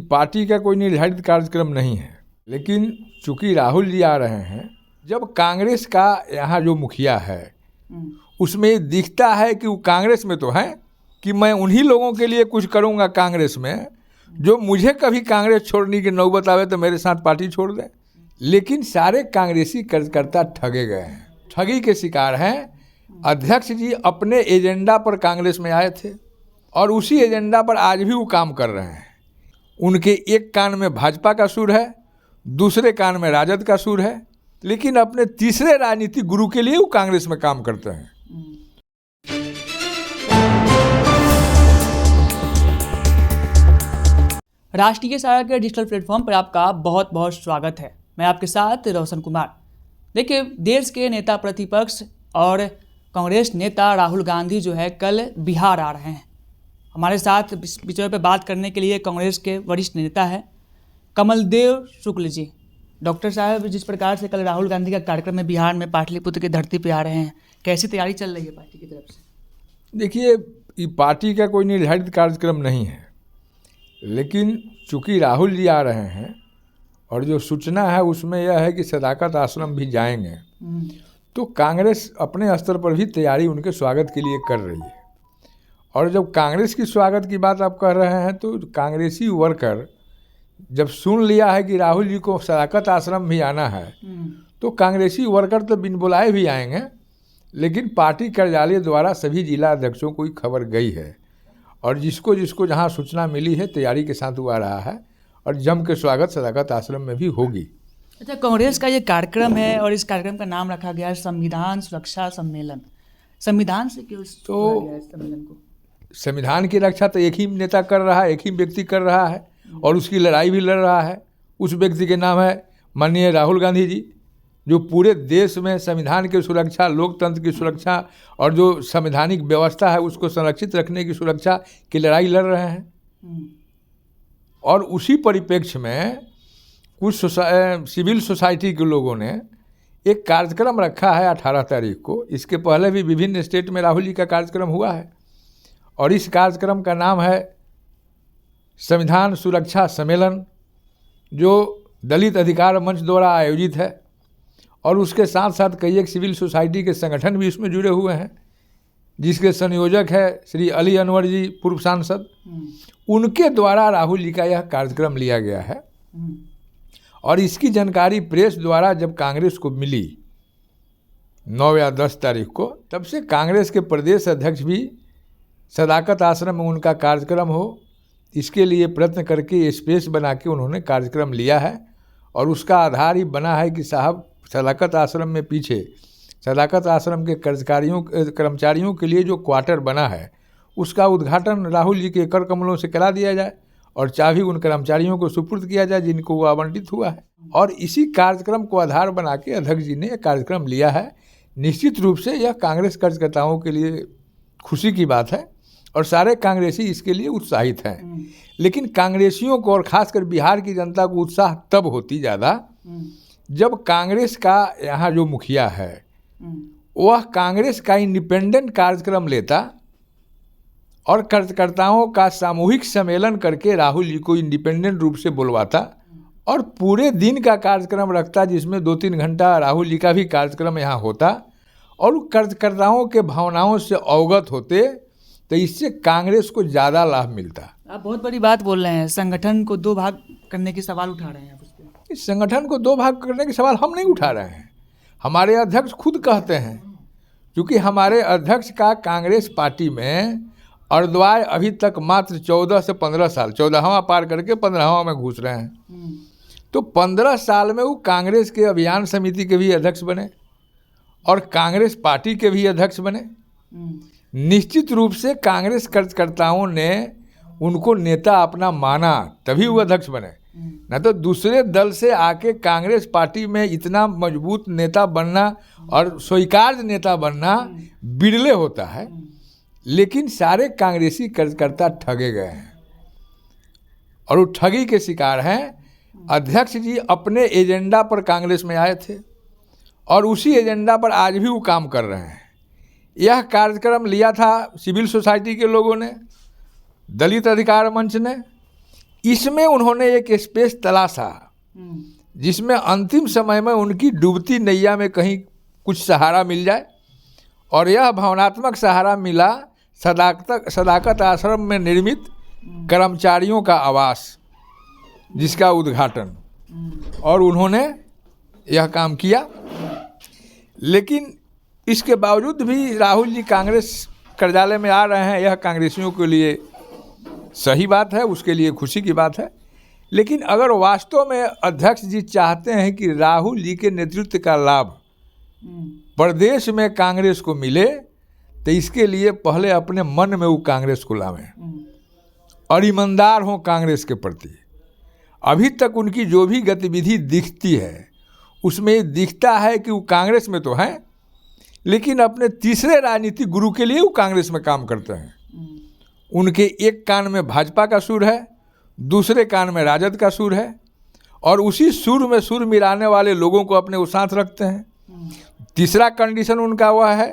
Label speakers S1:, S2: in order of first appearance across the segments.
S1: Party का कोई निर्धारित कार्यक्रम नहीं है, लेकिन चूंकि राहुल जी आ रहे हैं, जब कांग्रेस का यहाँ जो मुखिया है उसमें दिखता है कि वो कांग्रेस में तो है कि मैं उन्हीं लोगों के लिए कुछ करूँगा कांग्रेस में, जो मुझे कभी कांग्रेस छोड़ने की नौबत आवे तो मेरे साथ पार्टी छोड़ दें। लेकिन सारे कांग्रेसी कार्यकर्ता ठगे गए हैं, ठगी के शिकार हैं। अध्यक्ष जी अपने एजेंडा पर कांग्रेस में आए थे और उसी एजेंडा पर आज भी वो काम कर रहे हैं। उनके एक कान में भाजपा का सुर है, दूसरे कान में राजद का सुर है, लेकिन अपने तीसरे राजनीतिक गुरु के लिए वो कांग्रेस में काम करते हैं।
S2: राष्ट्रीय सहारा के डिजिटल प्लेटफॉर्म पर आपका बहुत बहुत स्वागत है। मैं आपके साथ रोशन कुमार। देखिए, देश के नेता प्रतिपक्ष और कांग्रेस नेता राहुल गांधी जो है कल बिहार आ रहे हैं। हमारे साथ इस विषय पर बात करने के लिए कांग्रेस के वरिष्ठ नेता है कमलदेव शुक्ल जी। डॉक्टर साहब, जिस प्रकार से कल राहुल गांधी का कार्यक्रम में बिहार में पाटलिपुत्र की धरती पे आ रहे हैं, कैसी तैयारी चल रही है पार्टी की तरफ से?
S1: देखिए, ये पार्टी का कोई निर्धारित कार्यक्रम नहीं है, लेकिन चूंकि राहुल जी आ रहे हैं और जो सूचना है उसमें यह है कि सदाकत आश्रम भी जाएंगे, तो कांग्रेस अपने स्तर पर भी तैयारी उनके स्वागत के लिए कर रही है। और जब कांग्रेस की स्वागत की बात आप कह रहे हैं, तो कांग्रेसी वर्कर जब सुन लिया है कि राहुल जी को सदाकत आश्रम भी आना है, तो कांग्रेसी वर्कर तो बिन बुलाए भी आएंगे। लेकिन पार्टी कार्यालय द्वारा सभी जिला अध्यक्षों को खबर गई है और जिसको जिसको जहां सूचना मिली है तैयारी के साथ वो आ रहा है और जम के स्वागत सदाकत आश्रम में भी होगी।
S2: अच्छा, कांग्रेस का ये कार्यक्रम है और इस कार्यक्रम का नाम रखा गया है संविधान सुरक्षा सम्मेलन। संविधान से क्यों चुना गया इस सम्मेलन को?
S1: संविधान की रक्षा तो एक ही नेता कर रहा है, एक ही व्यक्ति कर रहा है और उसकी लड़ाई भी लड़ रहा है। उस व्यक्ति के नाम है माननीय राहुल गांधी जी, जो पूरे देश में संविधान की सुरक्षा, लोकतंत्र की सुरक्षा और जो संवैधानिक व्यवस्था है उसको संरक्षित रखने की सुरक्षा की लड़ाई लड़ रहे हैं। और उसी परिप्रेक्ष्य में कुछ सिविल सोसाइटी के लोगों ने एक कार्यक्रम रखा है 18 तारीख को। इसके पहले भी विभिन्न स्टेट में राहुल जी का कार्यक्रम हुआ है और इस कार्यक्रम का नाम है संविधान सुरक्षा सम्मेलन, जो दलित अधिकार मंच द्वारा आयोजित है। और उसके साथ साथ कई एक सिविल सोसाइटी के संगठन भी इसमें जुड़े हुए हैं, जिसके संयोजक है श्री अली अनवर जी, पूर्व सांसद। उनके द्वारा राहुल जी का यह कार्यक्रम लिया गया है और इसकी जानकारी प्रेस द्वारा जब कांग्रेस को मिली 9 या 10 तारीख को, तब से कांग्रेस के प्रदेश अध्यक्ष भी सदाकत आश्रम में उनका कार्यक्रम हो, इसके लिए प्रयत्न करके स्पेस बना के उन्होंने कार्यक्रम लिया है। और उसका आधार ही बना है कि साहब सदाकत आश्रम में पीछे सदाकत आश्रम के कर्मचारियों के लिए जो क्वार्टर बना है उसका उद्घाटन राहुल जी के कर कमलों से करा दिया जाए और चाबी उन कर्मचारियों को सुपुर्द किया जाए जिनको वो आवंटित हुआ है। और इसी कार्यक्रम को आधार बना के अध्यक्ष जी ने कार्यक्रम लिया है। निश्चित रूप से यह कांग्रेस कार्यकर्ताओं के लिए खुशी की बात है और सारे कांग्रेसी इसके लिए उत्साहित हैं। लेकिन कांग्रेसियों को और खासकर बिहार की जनता को उत्साह तब होती ज़्यादा जब कांग्रेस का यहाँ जो मुखिया है वह कांग्रेस का इंडिपेंडेंट कार्यक्रम लेता और कार्यकर्ताओं का सामूहिक सम्मेलन करके राहुल जी को इंडिपेंडेंट रूप से बुलवाता और पूरे दिन का कार्यक्रम रखता, जिसमें 2-3 घंटा राहुल जी का भी कार्यक्रम यहाँ होता और कार्यकर्ताओं के भावनाओं से अवगत होते, तो इससे कांग्रेस को ज़्यादा लाभ मिलता।
S2: आप बहुत बड़ी बात बोल रहे हैं, संगठन को 2 भाग करने के सवाल उठा रहे हैं आप।
S1: इस संगठन को 2 भाग करने के सवाल हम नहीं उठा रहे हैं, हमारे अध्यक्ष खुद कहते हैं। क्योंकि हमारे अध्यक्ष का कांग्रेस पार्टी में अर्दवाय अभी तक मात्र 14 से 15 साल, 14वां पार करके 15वां में घुस रहे हैं। तो 15 साल में वो कांग्रेस के अभियान समिति के भी अध्यक्ष बने और कांग्रेस पार्टी के भी अध्यक्ष बने। निश्चित रूप से कांग्रेस कार्यकर्ताओं ने उनको नेता अपना माना, तभी वो अध्यक्ष बने। न तो दूसरे दल से आके कांग्रेस पार्टी में इतना मजबूत नेता बनना और स्वीकार्य नेता बनना बिरले होता है। लेकिन सारे कांग्रेसी कार्यकर्ता ठगे गए हैं और वो ठगी के शिकार हैं। अध्यक्ष जी अपने एजेंडा पर कांग्रेस में आए थे और उसी एजेंडा पर आज भी वो काम कर रहे हैं। यह कार्यक्रम लिया था सिविल सोसाइटी के लोगों ने, दलित अधिकार मंच ने। इसमें उन्होंने एक स्पेस तलाशा जिसमें अंतिम समय में उनकी डूबती नैया में कहीं कुछ सहारा मिल जाए, और यह भावनात्मक सहारा मिला सदाकत आश्रम में निर्मित कर्मचारियों का आवास, जिसका उद्घाटन, और उन्होंने यह काम किया। लेकिन इसके बावजूद भी राहुल जी कांग्रेस कार्यालय में आ रहे हैं, यह कांग्रेसियों के लिए सही बात है, उसके लिए खुशी की बात है। लेकिन अगर वास्तव में अध्यक्ष जी चाहते हैं कि राहुल जी के नेतृत्व का लाभ प्रदेश में कांग्रेस को मिले, तो इसके लिए पहले अपने मन में वो कांग्रेस को लावें और ईमानदार हों कांग्रेस के प्रति। अभी तक उनकी जो भी गतिविधि दिखती है उसमें दिखता है कि वो कांग्रेस में तो हैं, लेकिन अपने तीसरे राजनीतिक गुरु के लिए वो कांग्रेस में काम करते हैं। उनके एक कान में भाजपा का सुर है, दूसरे कान में राजद का सुर है, और उसी सुर में सुर मिलाने वाले लोगों को अपने वो साथ रखते हैं। तीसरा कंडीशन उनका वह है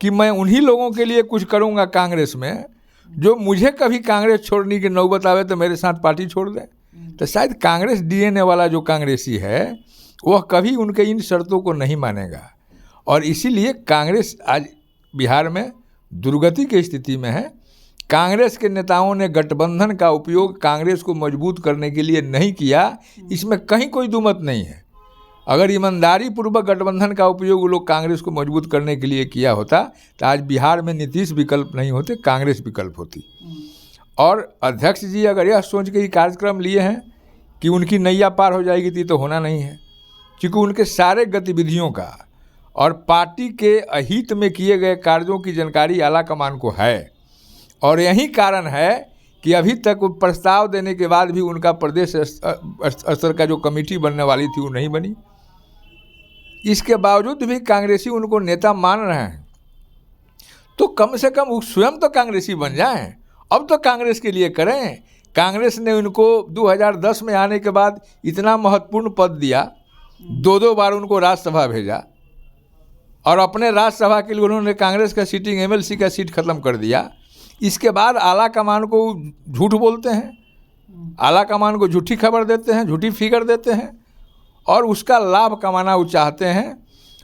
S1: कि मैं उन्हीं लोगों के लिए कुछ करूंगा कांग्रेस में जो मुझे कभी कांग्रेस छोड़ने की नौबत आवे तो मेरे साथ पार्टी छोड़ दें। तो शायद कांग्रेस डीएनए वाला जो कांग्रेसी है वह कभी उनके इन शर्तों को नहीं मानेगा, और इसीलिए कांग्रेस आज बिहार में दुर्गति की स्थिति में है। कांग्रेस के नेताओं ने गठबंधन का उपयोग कांग्रेस को मजबूत करने के लिए नहीं किया, इसमें कहीं कोई दुमत नहीं है। अगर ईमानदारी पूर्वक गठबंधन का उपयोग वो लोग कांग्रेस को मजबूत करने के लिए किया होता तो आज बिहार में नीतीश विकल्प नहीं होते, कांग्रेस विकल्प होती। और अध्यक्ष जी अगर यह सोच के ही कार्यक्रम लिए हैं कि उनकी नैया पार हो जाएगी तो होना नहीं है, क्योंकि उनके सारे गतिविधियों का और पार्टी के अहित में किए गए कार्यों की जानकारी आला कमान को है, और यही कारण है कि अभी तक वो प्रस्ताव देने के बाद भी उनका प्रदेश स्तर का जो कमेटी बनने वाली थी वो नहीं बनी। इसके बावजूद भी कांग्रेसी उनको नेता मान रहे हैं, तो कम से कम वो स्वयं तो कांग्रेसी बन जाएं, अब तो कांग्रेस के लिए करें। कांग्रेस ने उनको 2010 में आने के बाद इतना महत्वपूर्ण पद दिया, 2 बार उनको राज्यसभा भेजा, और अपने राज्यसभा के लिए उन्होंने कांग्रेस का सीटिंग एमएलसी का सीट खत्म कर दिया। इसके बाद आला कमान को झूठ बोलते हैं, आला कमान को झूठी खबर देते हैं, झूठी फिगर देते हैं, और उसका लाभ कमाना वो चाहते हैं।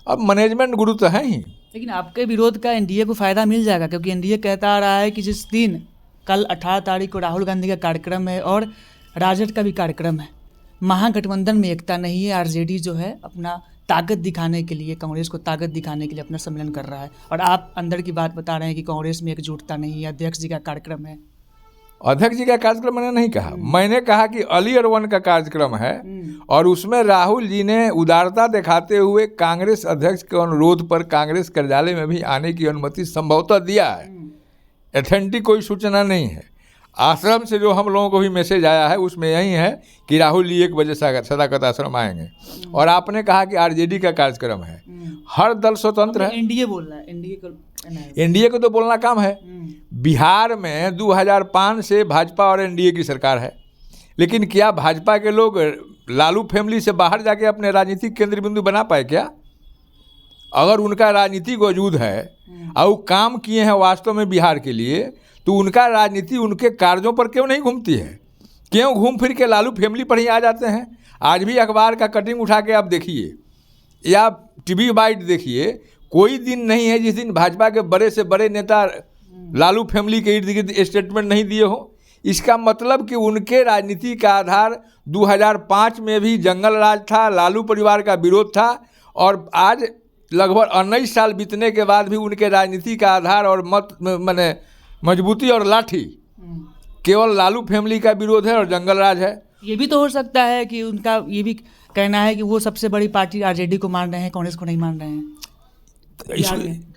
S1: अब मैनेजमेंट गुरु तो हैं ही।
S2: लेकिन आपके विरोध का एनडीए को फ़ायदा मिल जाएगा, क्योंकि एनडीए कहता आ रहा है कि जिस दिन कल 18 तारीख को राहुल गांधी का कार्यक्रम है और राजद का भी कार्यक्रम है, महागठबंधन में एकता नहीं है। आरजेडी जो है अपना ताकत दिखाने के लिए, कांग्रेस को ताकत दिखाने के लिए अपना सम्मेलन कर रहा है, और आप अंदर की बात बता रहे हैं कि कांग्रेस में एकजुटता नहीं है, अध्यक्ष जी का कार्यक्रम है।
S1: अध्यक्ष जी का कार्यक्रम मैंने नहीं कहा, मैंने कहा कि अलियर वन का कार्यक्रम है, और उसमें राहुल जी ने उदारता दिखाते हुए कांग्रेस अध्यक्ष के अनुरोध पर कांग्रेस कार्यालय में भी आने की अनुमति संभवतः दिया है। एथेंटिक कोई सूचना नहीं है। आश्रम से जो हम लोगों को भी मैसेज आया है उसमें यही है कि राहुल जी 1 बजे सदाकत आश्रम आएंगे, और आपने कहा कि आरजेडी का कार्यक्रम है। हर दल स्वतंत्र है।
S2: एनडीए बोल रहा है,
S1: एनडीए को तो बोलना काम है। बिहार में 2005 से भाजपा और एनडीए की सरकार है, लेकिन क्या भाजपा के लोग लालू फैमिली से बाहर जाके अपने राजनीतिक केंद्र बिंदु बना पाए क्या? अगर उनका राजनीतिक वजूद है और वो काम किए हैं वास्तव में बिहार के लिए, तो उनका राजनीति उनके कार्यों पर क्यों नहीं घूमती है? क्यों घूम फिर के लालू फैमिली पर ही आ जाते हैं? आज भी अखबार का कटिंग उठा के आप देखिए या टीवी बाइट देखिए, कोई दिन नहीं है जिस दिन भाजपा के बड़े से बड़े नेता लालू फैमिली के इर्द गिर्द स्टेटमेंट नहीं दिए हो। इसका मतलब कि उनके राजनीति का आधार 2005 में भी जंगल राज था, लालू परिवार का विरोध था, और आज लगभग 19 साल बीतने के बाद भी उनके राजनीति का आधार और माने मजबूती और लाठी केवल लालू फैमिली का विरोध है और जंगल राज है।
S2: ये भी तो हो सकता है कि उनका ये भी कहना है कि वो सबसे बड़ी पार्टी आरजेडी को मान रहे हैं, कांग्रेस को नहीं मान रहे हैं।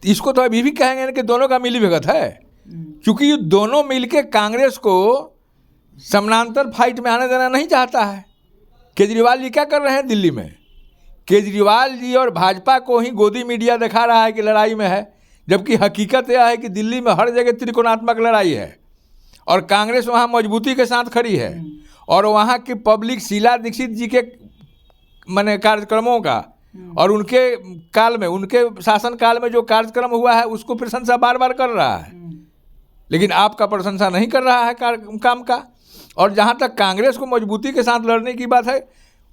S1: इसको तो अभी भी कहेंगे कि दोनों का मिली भगत है, क्योंकि ये दोनों मिलके कांग्रेस को समानांतर फाइट में आने देना नहीं चाहता है। केजरीवाल जी क्या कर रहे हैं दिल्ली में? केजरीवाल जी और भाजपा को ही गोदी मीडिया दिखा रहा है कि लड़ाई में है, जबकि हकीकत यह है कि दिल्ली में हर जगह त्रिकोणात्मक लड़ाई है, और कांग्रेस वहाँ मजबूती के साथ खड़ी है। और वहाँ की पब्लिक शीला दीक्षित जी के माने कार्यक्रमों का और उनके काल में, उनके शासन काल में जो कार्यक्रम हुआ है उसको प्रशंसा बार बार कर रहा है, लेकिन आपका प्रशंसा नहीं कर रहा है काम का। और जहाँ तक कांग्रेस को मजबूती के साथ लड़ने की बात है,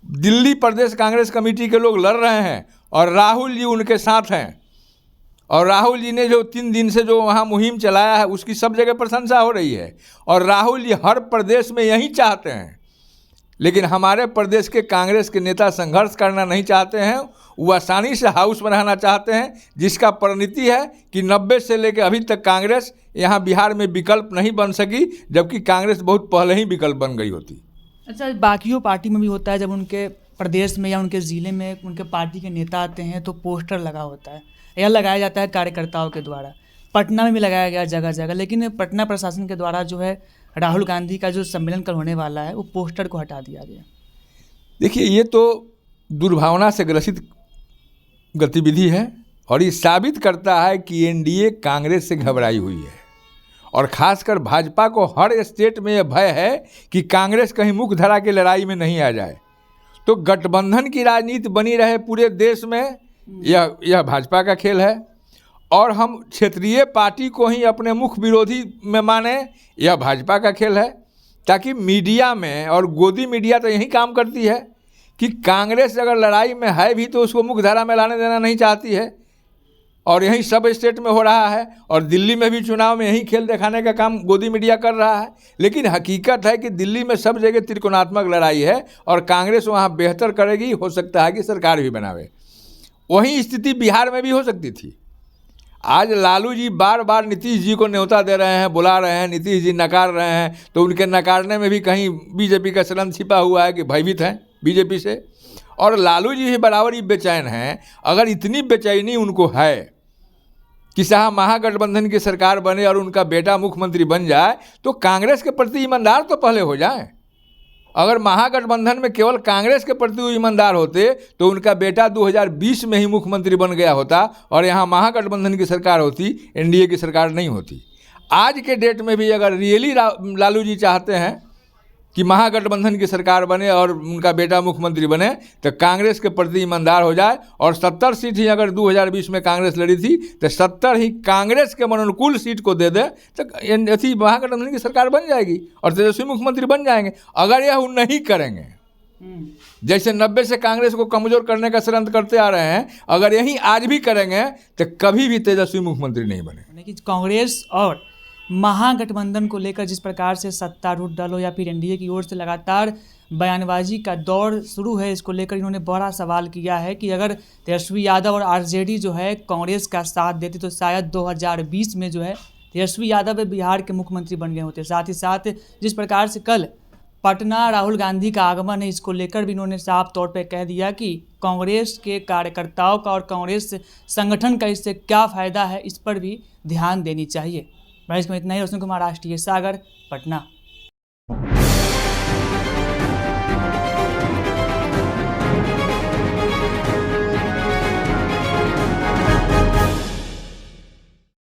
S1: दिल्ली प्रदेश कांग्रेस कमेटी के लोग लड़ रहे हैं और राहुल जी उनके साथ हैं। और राहुल जी ने जो 3 दिन से जो वहाँ मुहिम चलाया है उसकी सब जगह प्रशंसा हो रही है। और राहुल जी हर प्रदेश में यही चाहते हैं, लेकिन हमारे प्रदेश के कांग्रेस के नेता संघर्ष करना नहीं चाहते हैं। वो आसानी से हाउस में रहना चाहते हैं, जिसका परिणति है कि 90 से लेकर अभी तक कांग्रेस यहाँ बिहार में विकल्प नहीं बन सकी, जबकि कांग्रेस बहुत पहले ही विकल्प बन गई होती।
S2: अच्छा, बाकियों पार्टी में भी होता है, जब उनके प्रदेश में या उनके ज़िले में उनके पार्टी के नेता आते हैं तो पोस्टर लगा होता है या लगाया जाता है कार्यकर्ताओं के द्वारा। पटना में भी लगाया गया जगह जगह, लेकिन पटना प्रशासन के द्वारा जो है राहुल गांधी का जो सम्मेलन कल होने वाला है वो पोस्टर को हटा दिया गया।
S1: देखिए, ये तो दुर्भावना से ग्रसित गतिविधि है और ये साबित करता है कि एनडीए कांग्रेस से घबराई हुई है। और खासकर भाजपा को हर स्टेट में यह भय है कि कांग्रेस कहीं मुख्यधारा की लड़ाई में नहीं आ जाए, तो गठबंधन की राजनीति बनी रहे पूरे देश में, यह भाजपा का खेल है। और हम क्षेत्रीय पार्टी को ही अपने मुख्य विरोधी में माने, यह भाजपा का खेल है। ताकि मीडिया में, और गोदी मीडिया तो यही काम करती है कि कांग्रेस अगर लड़ाई में है भी तो उसको मुख्यधारा में लाने देना नहीं चाहती है। और यही सब स्टेट में हो रहा है, और दिल्ली में भी चुनाव में यही खेल दिखाने का काम गोदी मीडिया कर रहा है। लेकिन हकीकत है कि दिल्ली में सब जगह त्रिकोणात्मक लड़ाई है और कांग्रेस वहाँ बेहतर करेगी, हो सकता है कि सरकार भी बनावे। वही स्थिति बिहार में भी हो सकती थी। आज लालू जी बार बार नीतीश जी को न्योता दे रहे हैं, बुला रहे हैं, नीतीश जी नकार रहे हैं, तो उनके नकारने में भी कहीं बीजेपी का षड्यंत्र छिपा हुआ है कि भयभीत हैं बीजेपी से। और लालू जी भी बराबर ही बेचैन हैं। अगर इतनी बेचैनी उनको है कि साहब महागठबंधन की सरकार बने और उनका बेटा मुख्यमंत्री बन जाए, तो कांग्रेस के प्रति ईमानदार तो पहले हो जाए। अगर महागठबंधन में केवल कांग्रेस के प्रति वो ईमानदार होते तो उनका बेटा 2020 में ही मुख्यमंत्री बन गया होता और यहाँ महागठबंधन की सरकार होती, एनडीए की सरकार नहीं होती। आज के डेट में भी अगर रियली लालू जी चाहते हैं कि महागठबंधन की सरकार बने और उनका बेटा मुख्यमंत्री बने, तो कांग्रेस के प्रति ईमानदार हो जाए। और 70 सीट ही अगर 2020 में कांग्रेस लड़ी थी तो 70 ही कांग्रेस के अनुकूल सीट को दे दे तो ऐसी महागठबंधन की सरकार बन जाएगी और तेजस्वी मुख्यमंत्री बन जाएंगे। अगर यह नहीं करेंगे, जैसे 90 से कांग्रेस को कमजोर करने का षड्यंत्र करते आ रहे हैं, अगर यही आज भी करेंगे तो कभी भी तेजस्वी मुख्यमंत्री नहीं बने।
S2: कांग्रेस और महागठबंधन को लेकर जिस प्रकार से सत्तारूढ़ दल हो या फिर एनडीए की ओर से लगातार बयानबाजी का दौर शुरू है, इसको लेकर इन्होंने बड़ा सवाल किया है कि अगर तेजस्वी यादव और आरजेडी जो है कांग्रेस का साथ देती तो शायद 2020 में जो है तेजस्वी यादव बिहार के मुख्यमंत्री बन गए होते। साथ ही साथ जिस प्रकार से कल पटना राहुल गांधी का आगमन है, इसको लेकर भी इन्होंने साफ तौर पर कह दिया कि कांग्रेस के कार्यकर्ताओं का और कांग्रेस संगठन का इससे क्या फ़ायदा है, इस पर भी ध्यान देनी चाहिए। मैं इसमें इतना ही। रोशन कुमार, राष्ट्रीय सागर, पटना।